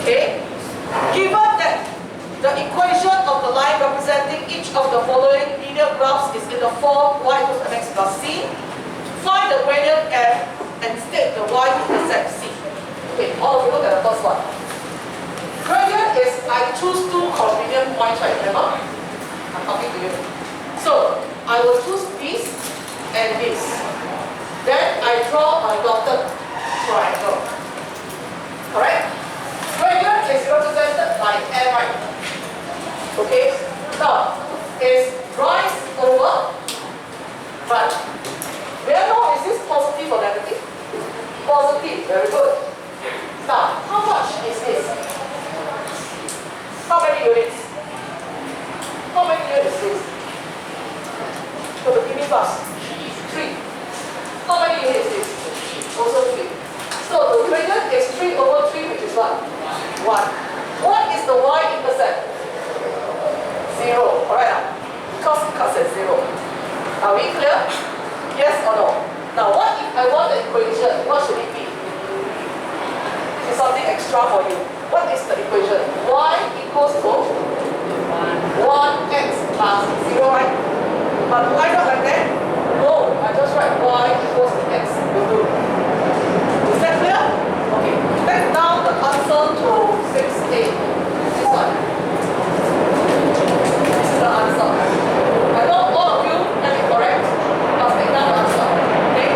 Okay? Given that the equation of the line representing each of the following linear graphs is in the form y equals mx plus c, find the gradient f and state the y-intercept c. Okay, all of you look at the first one. Gradient is I choose two convenient points, right? Remember? I'm talking to you. So, I will choose this and this. Then I draw a dotted triangle. Correct? Gradient is represented by n, right? Okay? Now, is rise over run. May I know, is this positive or negative? Positive, very good. Now, how much is this? How many units? How many units is this? So the give me fast. 3. How many units is this? Also 3. So the gradient is 3 over 3, which is what? 1. What is the y-intercept? 0. Alright, because it cuts at 0. Are we clear? Yes or no? Now what if I want the equation? What should it be? This is something extra for you. What is the equation? Y equals to 1x plus 0, right? But why not like that? No, I just write y equals to x. Will do. Is that clear? Okay. Take down the answer to 6a. This one. This is the answer. I know all of you have it correct. I'll take down the answer. Okay?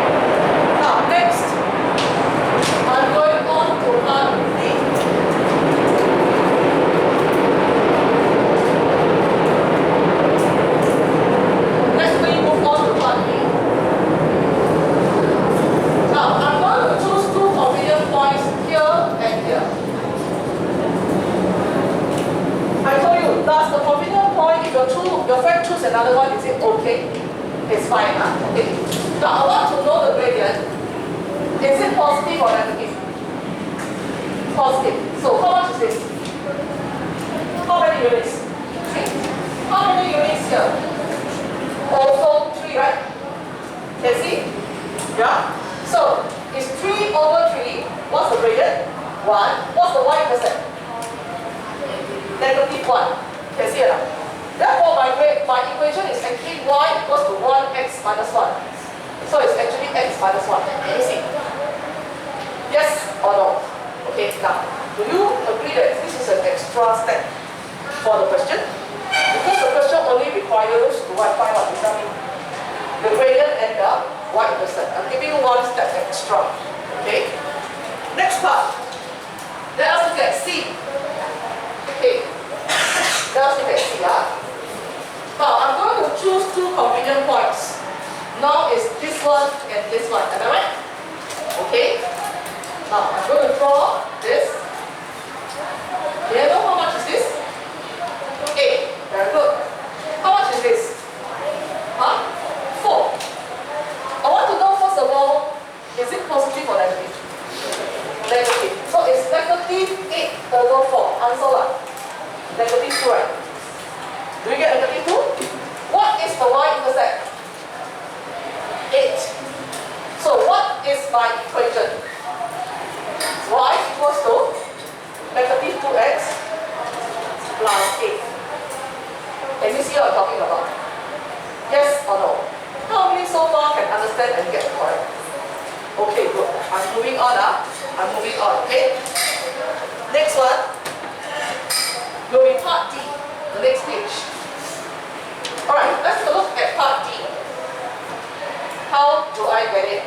Now, next. I'm going on to part D. Let's move on to part D. Now, I'm going to choose two convenient points here and here. I told you, does the convenient point, if your friend choose another one, is it okay? It's fine, huh? Okay. Now, I want to know the gradient. Is it positive or negative? Positive. So, how much is this? How many units? 3. How many units here? Also 3, right? Can you see? Yeah? So, it's 3 over 3. What's the gradient? 1. What's the y-intercept? Negative 1. Can you see it? Therefore, my equation is actually y equals to 1x minus 1. So, it's actually x minus 1. Can you see? Yes or no? Okay, now, do you agree that this is an extra step for the question? Because the question only requires to find what you tell me. The gradient and the y-intercept. I'm giving you one step extra. Okay? Next part. Let us look at C. Okay. Let us look at C. Now, I'm going to choose two convenient points. Now is this one and this one. Am I right? Okay? Now, I'm going to draw this. Do you know how much is this? 8. Very good. How much is this? Huh? 4. I want to know, first of all, is it positive or negative? Negative. So it's negative 8 over 4. Answer what? Negative 2, right? Do you get negative 2? What is the y-intercept? 8. So what is my equation? Y equals to negative 2x plus 8. Can you see what I'm talking about? Yes or no? How many so far can understand and get correct? Okay, good. I'm moving on. I'm moving on, okay? Next one will be part D, the next page. Alright, let's look at part D. How do I get it?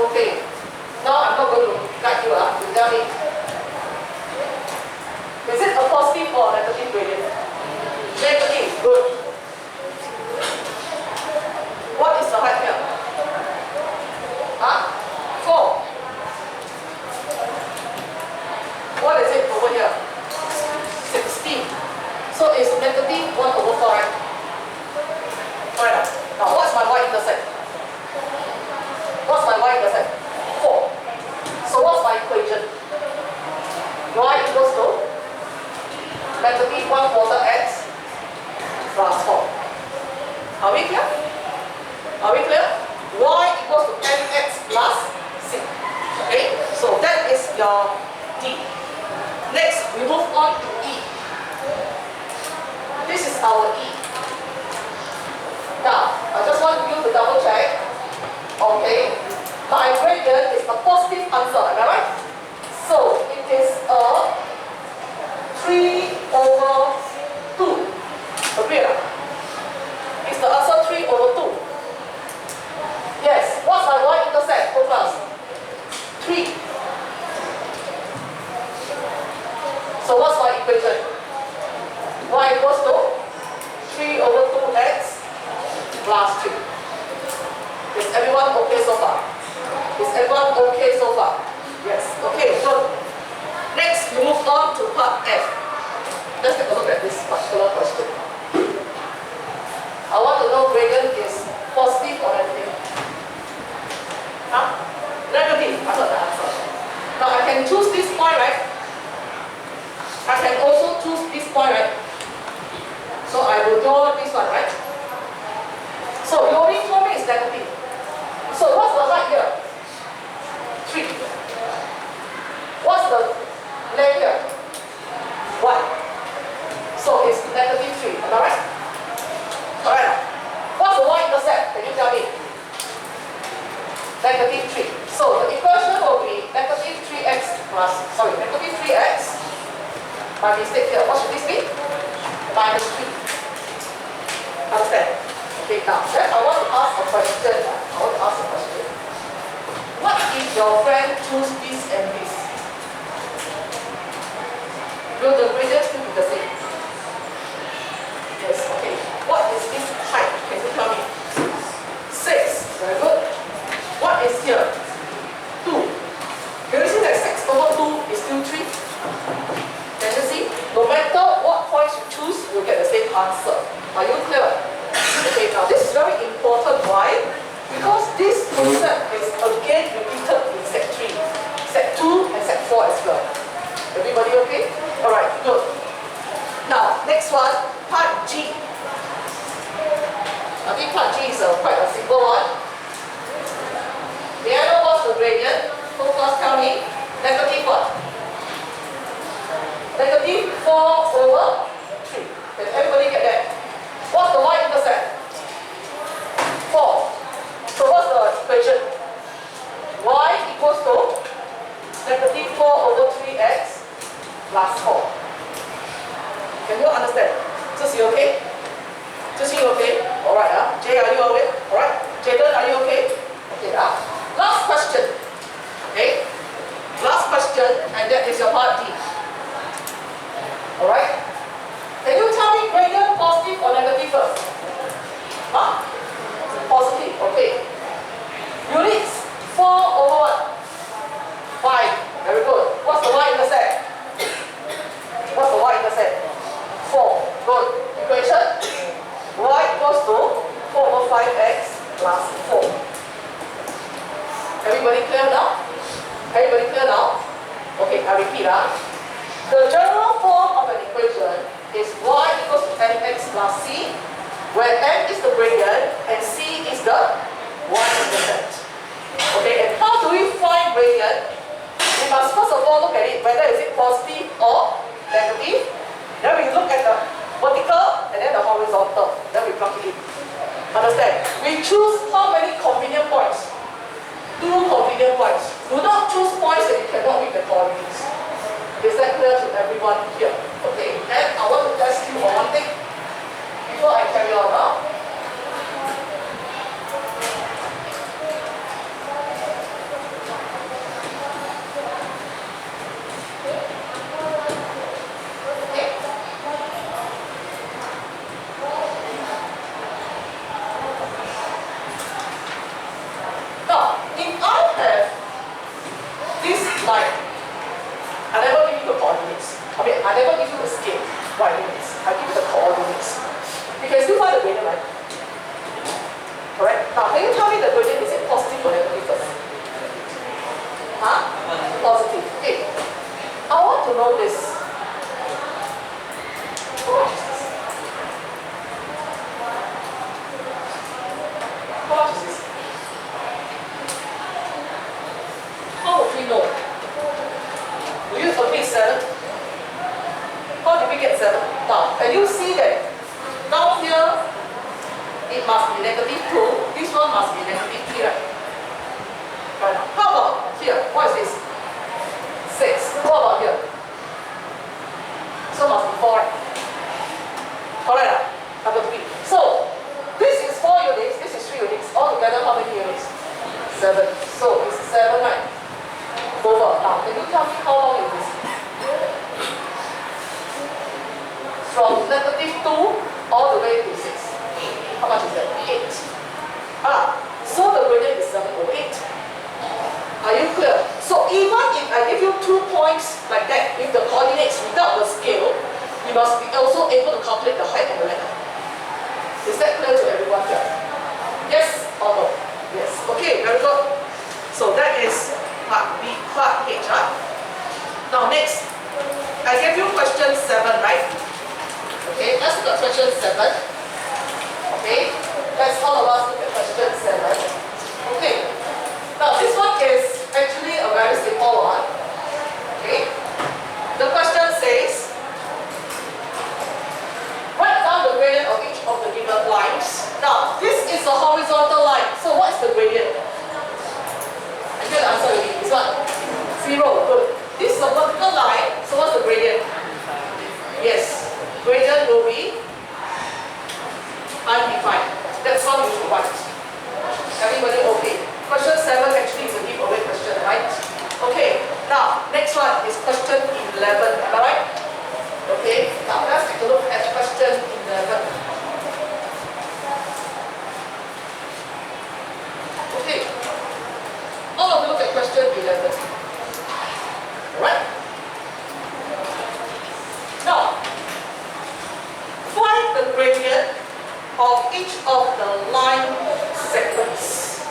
Okay. Now I'm not going to guide you, you tell me. Is it a positive or a negative gradient? Negative, good. What is the height here? 4. What is it over here? 16. So it's negative 1 over 4, right? Alright, now what's my y-intercept? What's my y-intercept? 4. So what's my equation? Y equals to negative 1/4 x plus 4. Are we clear? Are we clear? Y equals to mx plus c. Okay? So that is your our D. Next, we move on to E. This is our E. Now, I just want you to double check. Okay, my gradient is a positive answer, am I right? So, it is a 3 over 2. Agree? Is the answer 3 over 2? Yes. What's my y-intercept? Go class. 3. So what's my equation? Y equals to 3 over 2x plus 3. Is everyone okay so far? Is everyone okay so far? Yes. Okay, good. Next, we move on to part F. Let's take a look at this particular question. I want to know gradient is positive or negative. Huh? Negative. I got the answer. Now I can choose this point, right? I can also choose this point, right? So I will draw this one, right? So you already told me it's negative. So what's the right here? 3. What's the left here? 1. So it's negative 3. Am I right? Correct. What's the y-intercept? Can you tell me? Negative 3. So the equation will be negative 3x plus, negative 3x. My mistake here. What should this be? Minus 3. Understand? Okay, now then I want to ask a question. What if your friend choose this and this? Will the gradient still be the same? Yes, okay. What is this height? Can you tell me? 6. Very good. What is here? 2. Can you see that 6 over 2 is still 3? Can you see? No matter what points you choose, you'll get the same answer. Are you clear? Okay, now this is very important. Why? Because this concept is again repeated in Set 3, Set 2 and Set 4 as well. Everybody okay? Alright, good. Now, next one, part G. I think part G is quite a simple one. May I know what's the gradient? Who class tell me? Negative what? Negative 4 over 3. Can everybody get that? What's the y-intercept? 4. So what's the equation? Y equals to negative 4 over 3x plus 4. Can you understand? Is you okay? Is you okay? Alright, Jay, are you okay? Alright? Jaden, are you okay? Okay, last question. Okay? Last question, and that is your part D. Alright? Can you tell me gradient positive or negative first? Huh? Positive, okay. Units 4 over what? 5. Very good. What's the y-intercept? What's the y-intercept? 4. Good. Equation? Y equals to 4 over 5x plus 4. Everybody clear now? Everybody clear now? Okay, I repeat. The general form of an equation is y equals to mx plus c, where m is the gradient and c is the y-intercept. Okay, and how do we find gradient? We must first of all look at it, whether is it positive or negative. Then we look at the vertical and then the horizontal. Then we plug it in. Understand? We choose how many convenient points? 2 convenient points. Do not choose points that you cannot read the coordinates. Is that clear to everyone here? Okay, then I want to test you on one thing before I carry on now. Okay. Now, if I have this line, I never give you the coordinates. I never give you the scale, units. I give you the coordinates. You can still find the gradient, right? Correct? Now, can you tell me the gradient, is it positive or negative first? Huh? Positive. Okay. I want to know this. How much is this? How much is this? How would we know? Okay, 7. Now, can you see that down here, it must be negative 2. This one must be negative 3, right? Right now. How about here? What is this? 6. What about here? So must be 4, right? Correct. Number 3. So, this is 4 units, this is 3 units. Altogether, how many units? 7. So, it's 7, right? Over. Now, can you tell me how long is this? From negative 2 all the way to 6. How much is that? 8. So the gradient is 7 over 8. Are you clear? So even if I give you 2 points like that with the coordinates without the scale, you must be also able to calculate the height of the ladder. Is that clear to everyone here? Yes or no? Yes. Okay, very good. So that is part B, part H, right? Now next, I gave you question 7, right? Okay, let's look at question 7. Okay, let's all of us look at question 7. Okay, now this one is actually a very simple one. Okay, the question says, write down the gradient of each of the given lines. Now, this is a horizontal line, so what is the gradient? I get the answer already. This one, 0. Good. This is a vertical line, so what's the gradient? Yes, gradient will be undefined. That's how you should write. Everybody okay? Question 7 actually is a giveaway question, right? Okay, now next one is question 11. Am I right? Okay, now let's take a look at question 11. Okay, all of you look at question 11. Alright? Now, find the gradient of each of the line segments.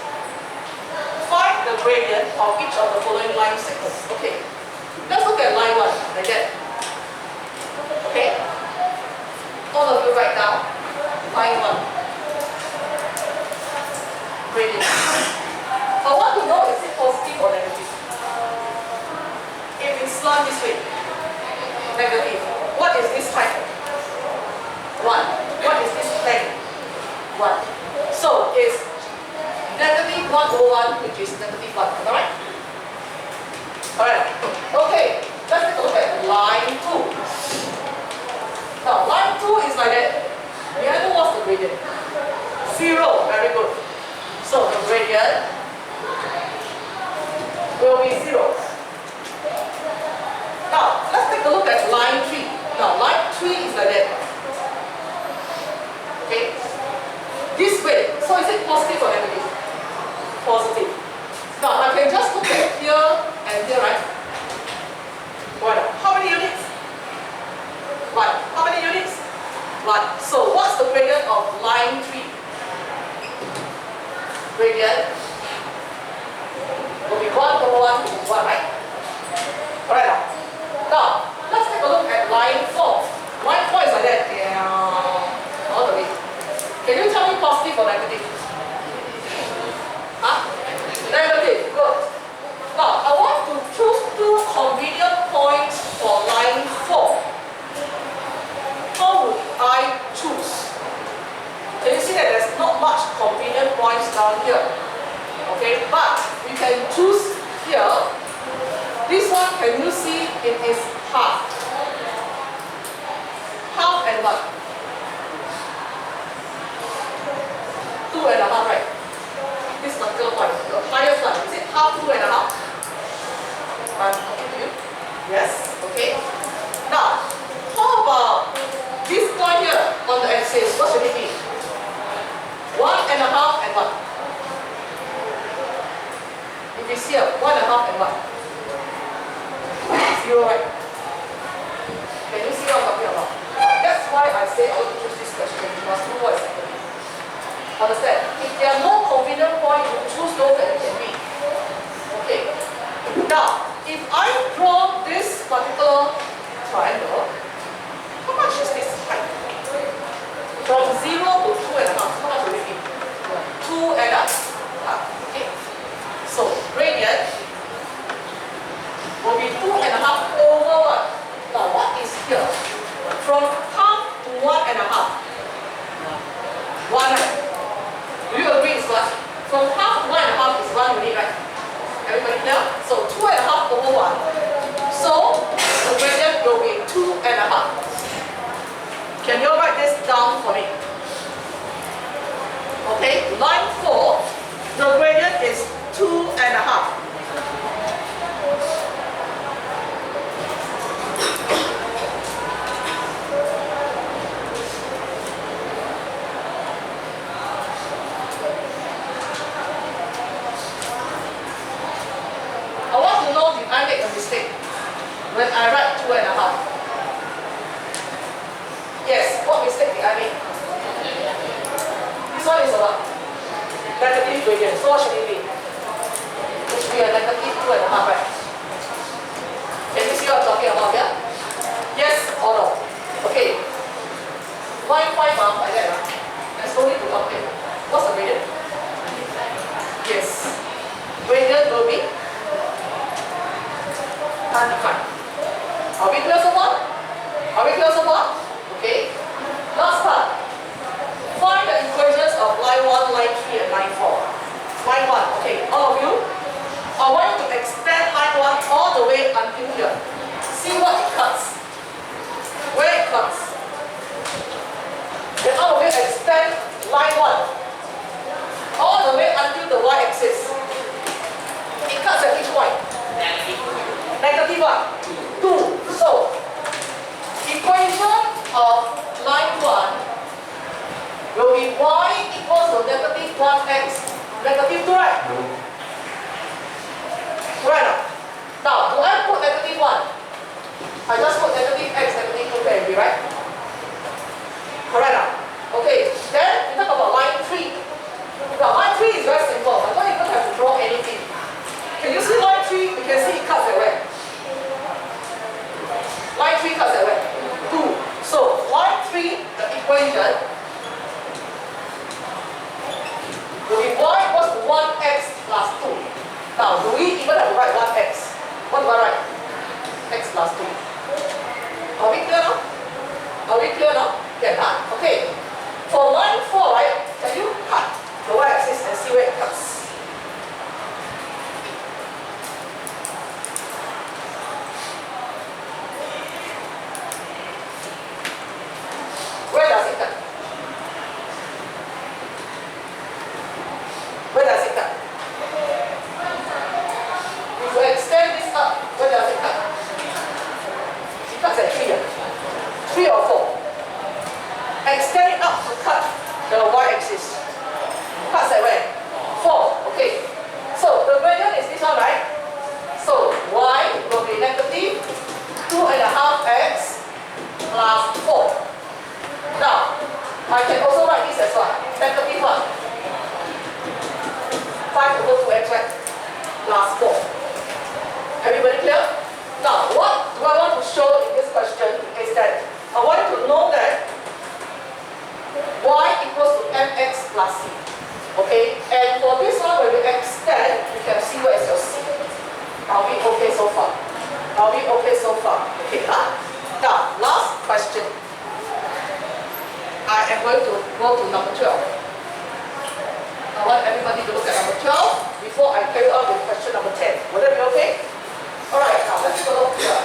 Find the gradient of each of the following line segments. Okay, let's look at line 1, like that. Okay, all of you write down line 1. Gradient. I want to know, is it positive or negative? If it's slant this way, negative. What is this height? 1. What is this length? 1. So it's negative 1 over 1, which is negative 1. Am I right? Alright. Okay. Let's take a look at line 2. Now, line 2 is like that. May I know what's the gradient? 0. Very good. So the gradient will be 0. Now, let's take a look at line 3. Now, line 3 is like that. Okay? This way. So is it positive or negative? Positive. Now, I can just look at here and here, right? 1. How many units? 1. How many units? 1. So, what's the gradient of line 3? Gradient will be 1 over 1, which is 1, right? Alright now. Now, let's take a look at line 4. Line 4 is like that. Yeah. All the way. Can you tell me positive or negative? Huh? Negative. Good. Now, I want to choose 2 convenient points for line 4. How would I choose? Can you see that there's not much convenient points down here? Okay, but we can choose here. This one, can you see it is half? Half and what? 2 and a half, right? This particular point, the highest one, is it half 2 and a half? I'm talking to you. Yes, okay. Now, how about this point here on the axis? What should it be? 1 and a half and what? If you see 1 and a half and what? 0, right? Can you see what I'm talking about? That's why I say I want to choose this question. You must know what is happening. Understand? If there are no convenient points, you choose those that you can read. Okay. Now, if I draw this particular triangle, how much is this height? From 0 to 2 and a half, how much will it be? 2 and a half. Okay. So, gradient will be 2 and a half over what? Now, what is here? From when I write 2.5? Yes, what mistake did I make? This one is a what? Negative gradient. So what should it be? It should be a negative 2.5, right? Can you see what I'm talking about here? Yes or no? Okay. Line 5 like that. Let's go into calculate. What's the gradient? Yes. Gradient will be tan defined. Are we clear so far? Are we clear so far? Okay. Last part. Find the equations of line 1, line 3, and line 4. Line 1. Okay. All of you. I want you to extend line 1 all the way until here. See what it cuts. Where it cuts. Then all the way extend line 1 all the way until the y-axis. It cuts at which point? Negative 1. 2. So, equation of line 1 will be y equals to negative 1x negative 2, right? Right now, do I put negative 1? I just put negative x, negative 2 can be, right? Correct now? Okay, then we talk about line 3. Now, line 3 is very simple. I don't even have to draw anything. Can you see line 3? You can see it cuts at where? Line 3 cuts at where? 2. So, line 3, the equation will be y equals to 1x plus 2. Now, do we even have to write 1x? What do I write? X plus 2. Are we clear now? Are we clear now? Yeah, done. Okay. For line 4, right? Can you cut the y-axis and see where it cuts? Where does it cut? Where does it cut? If you extend this up, where does it cut? It cuts at 3. 3 or 4. Extend it up to cut the y-axis. Cuts at where? 4. Okay. So the gradient is this one, right? So y will be negative 2.5x plus 4. Now, I can also write this as what? Negative 1. 5 over 2x, right? Plus 4. Everybody clear? Now, what do I want to show in this question is that I want you to know that y equals to mx plus c. Okay? And for this one, when we extend, you can see where is your c. Are we okay so far? Are we okay so far? Okay, huh? Now, last question. I am going to go to number 12. I want everybody to look at number 12 before I carry on with question number 10. Will that be okay? Alright, now let's take a look here.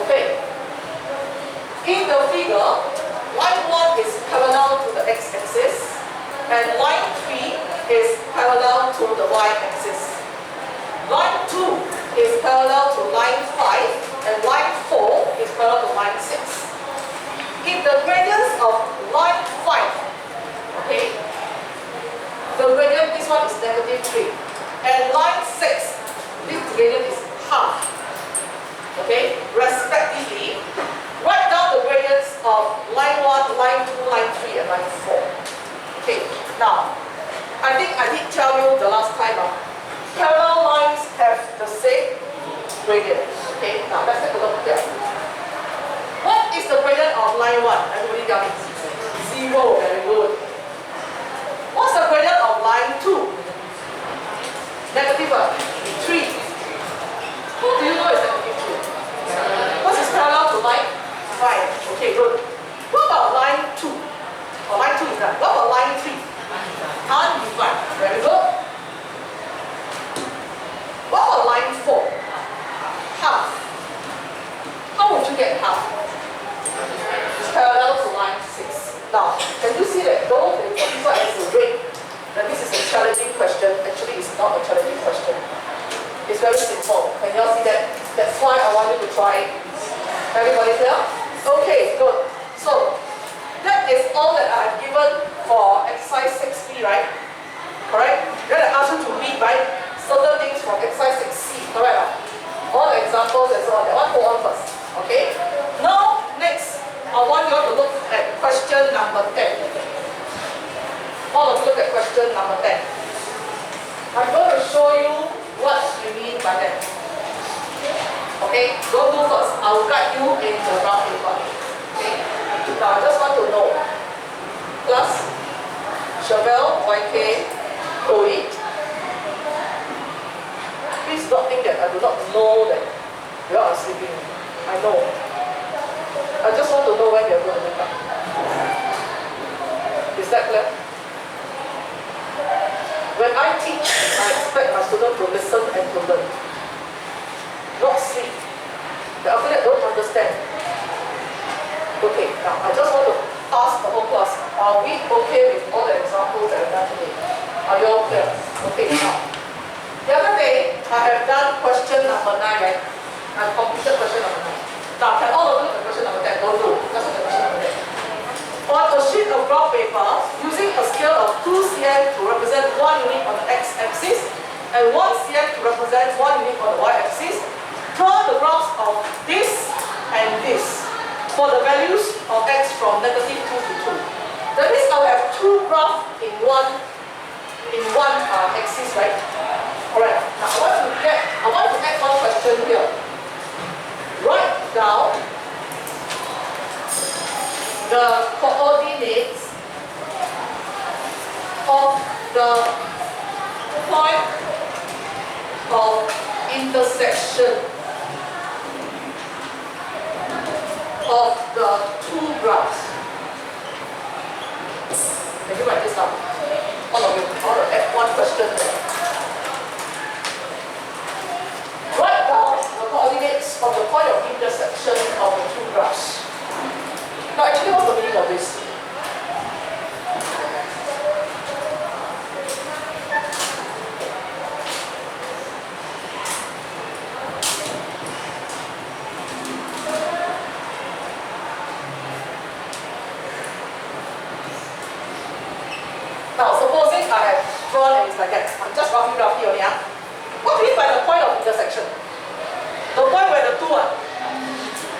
Okay. In the figure, line 1 is parallel to the x-axis and line 3 is parallel to the y-axis. Line 2 is parallel to line 5 and line 4 is parallel to line 6. If the gradients of line 5, okay, the gradient, this one is negative 3. And line 6, this gradient is half. Okay, respectively, write down the gradients of line 1, line 2, line 3, and line 4. Okay, now, I think I did tell you the last time, parallel lines have the same gradient. Okay, now let's take a look here. What is the gradient of line 1? Everybody tell me. 0, very good. What's the gradient of line 2? Negative 3. Who do you know is negative 2? What is parallel to line 5? Okay, good. What about line 2? Oh, line 2 is done. What about line 3? Undefined. Very good. What about line 4? Half. How would you get half? It's parallel to line 6. Now, can you see that though this one has a rate, that this is a challenging question? Actually, it's not a challenging question. It's very simple. Can you all see that? That's why I want you to try it. Everybody clear? Okay, good. So, that is all that I have given for exercise 6B, right? Correct? Then I ask you to read, right? Certain things from exercise 6C, correct? All the examples and so on. That one go on first. Okay? Now, next, I want you all to look at question number 10. All of you look at question number 10. I'm going to show you what you mean by that. Okay? Don't do first. I will guide you in the graph paper. Okay? Now, I just want to know. Class, Chevelle, YK, Chloe. Please don't think that I do not know that you are sleeping. I know. I just want to know when you're going to wake up. Is that clear? When I teach, I expect my students to listen and to learn. Not sleep. Then after that, don't understand. Okay, now I just want to ask the whole class, are we okay with all the examples that I've done today? Are you all clear? Okay, now. The other day, I have done question number 9, right? I've completed question number 9. Now, can all of you look at question number 10? Don't do. Just look at question number 10. On a sheet of graph paper, using a scale of 2 cm to represent 1 unit on the x-axis and 1 cm to represent 1 unit on the y-axis, draw the graphs of this and this for the values of x from -2 to 2. That means I will have 2 graphs in one axis, right? Alright, now I want to add one question here. Write down the coordinates of the point of intersection of the 2 graphs. Can you write this down? All of you, I want to add one question there. Write down the coordinates of the point of intersection of the 2 graphs. Now, actually, what's the meaning of this? Now, supposing I have drawn and it's like that. I'm just roughly only. What do you mean by the point of intersection? The point where the 2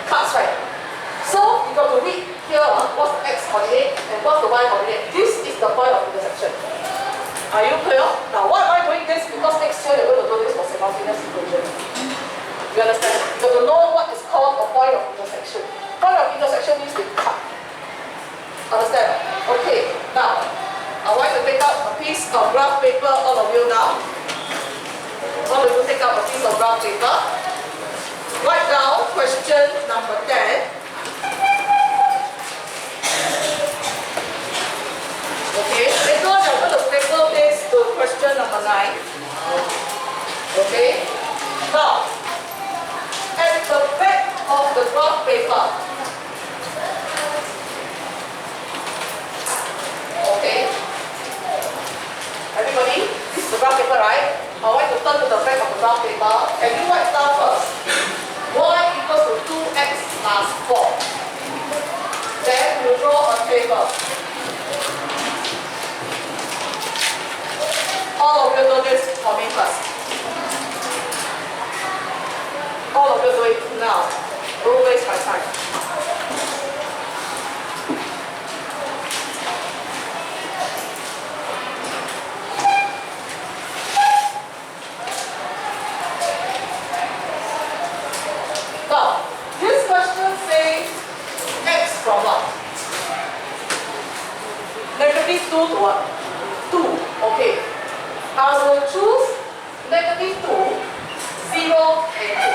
cuts, right? So, you got to read here what's the x coordinate and what's the y coordinate. This is the point of intersection. Are you clear? Now, why am I doing this? Because next year you're going to do this for simultaneous equation. You understand? You got to know what is called a point of intersection. Point of intersection means they cut. Understand? Okay, now, I want to take out a piece of graph paper, all of you now. All of you take out a piece of graph paper. Write down question number 10. Okay, later on I'm going to tackle this to question number 9. Okay, now, at the back of the graph paper, okay, everybody, this is the graph paper, right? I want to turn to the back of the graph paper. Can you write down first? Y equals to 2x plus 4. Then you draw a table. All of you do this for me first. All of you do it now. Don't waste my time. Now, this question says x from what? -2 to what? 2. Okay. I will choose -2, 0, and 2.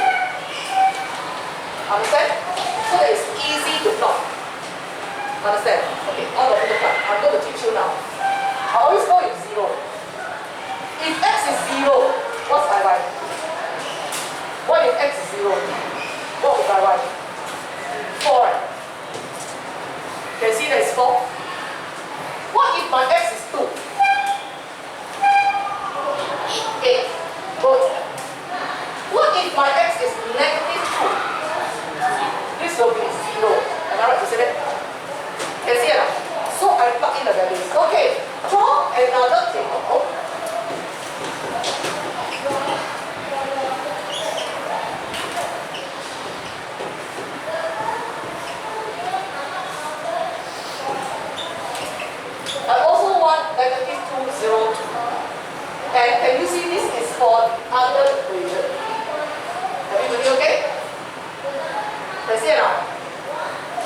Understand? So that it's easy to plot. Understand? Okay, all of you look up. I'm going to teach you now. I always go with 0. If x is 0, what's my y? What if x is 0? What would my y? 4, right? Can you see that it's 4? What if my x is 2? 8. Good. What if my x is -2? This will be 0. Am I right to say that? Can you see it? in the values. Okay, draw another table. I also want negative 2, 0, 2. And can you see this is for other equation? Everybody okay? Can you see it now?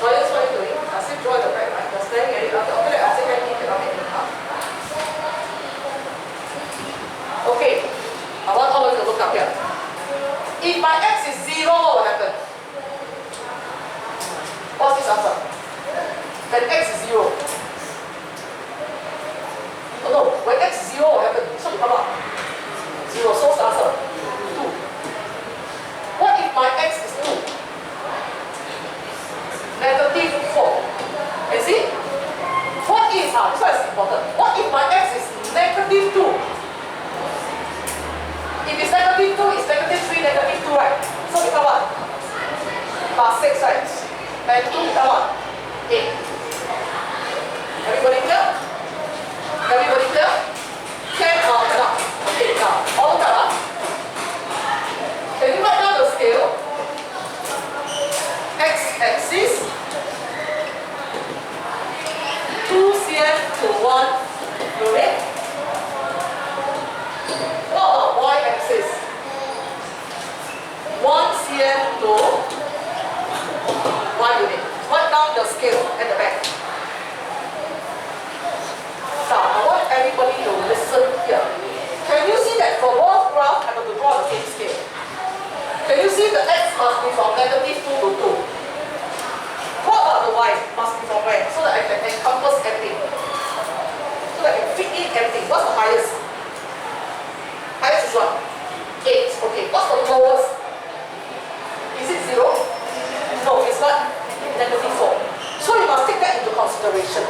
So that's what you're doing. I still draw the back, right? You're staring at it. After that, I say, can you cannot make it up? Okay. I want all of you to look up here. If my x is 0, what will happen? What's this answer? When x is 0. Oh no, when x is 0, what happens? So you come up. 0, so what's the answer? 2. What if my x is 2? Negative 4. You see? What is, this one is important. What if my x is negative 2? If it's negative 2, it's negative 3, negative 2, right? So become what? Plus 6, right? And 2 become what? 8. Everybody clear? Everybody clear? Can or cannot? Okay, now, all clear? Can you write down the scale? X-axis 2 cm to 1 unit. What about y-axis? 1 cm to 1 unit. Write down the scale at the back. Now, I want everybody to listen here. Can you see that for both graphs, I'm going to draw the same scale? Can you see the x must be from negative 2 to 2? What about the y? Must be from where? So that I can encompass everything. So that I can fit in everything. What's the highest? Highest is what? 8. Okay. What's the lowest? Is it 0? No, it's what? Negative 4. So you must take that into consideration.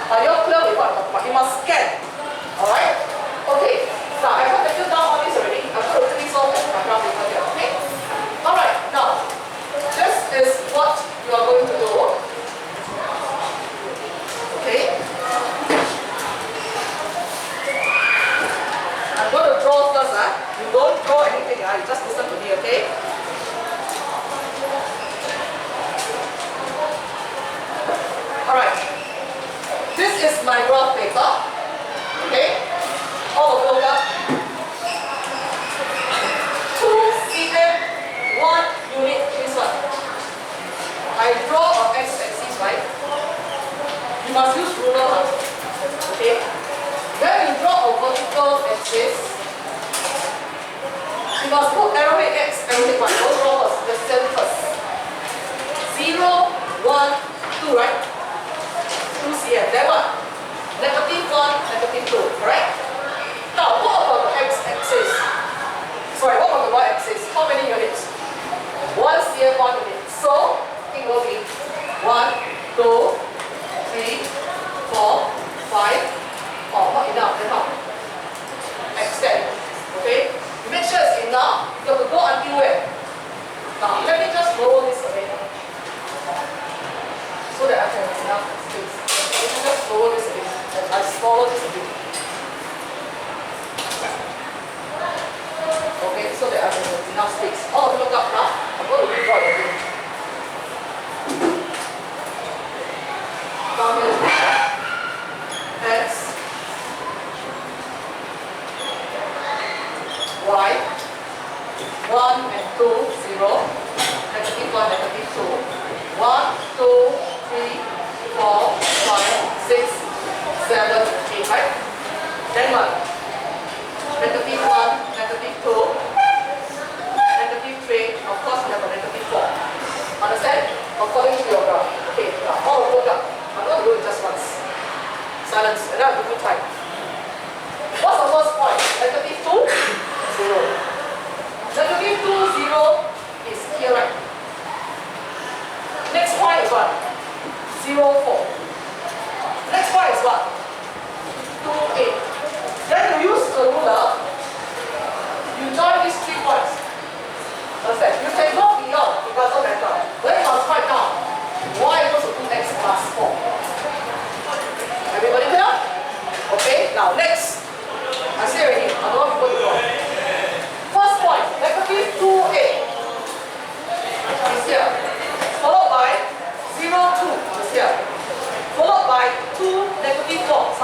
Are you all clear with what I'm talking about? You must scan. Alright? Okay. Now, I have written down all this already. I'm going to quickly solve that background paper here. Okay? Alright. Now, this is what you are going to do. Okay? I'm going to draw first. You don't draw anything. You just listen to me, okay? Alright. This is my graph paper. Okay? All of you look up. 2 cm 1 unit this one. I draw an x-axis, right? You must use ruler. Okay? Then you draw a vertical axis. You must put arrowhead x, arrowhead y. Don't draw first. Just tell first. 0, 1, 2, right? 2 cm. Then what? Negative 1, negative 2. Correct? Now, what about the x-axis? Sorry, what about the y-axis? How many units? 1 cm, 1 unit. So, it will be 1, 2, 3, 4, 5. Oh, not enough. Then how? Extend. Okay? You make sure it's enough. You have to go until where? Now, let me just roll this away. So that I can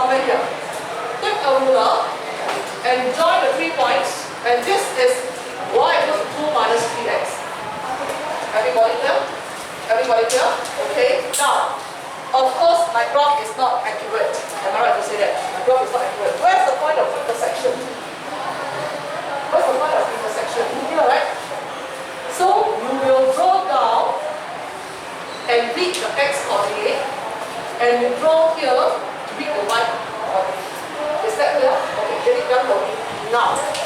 over here. Take a ruler and join the 3 points, and this is y equals to 2 minus 3x. Everybody clear? Everybody clear? Okay. Now, of course, my graph is not accurate. Am I right to say that? My graph is not accurate. Where's the point of intersection? Where's the point of intersection? Here, right? So, you will draw down and read the x coordinate, and you draw here to read the y coordinate. Is that clear? Okay, get it done for me now.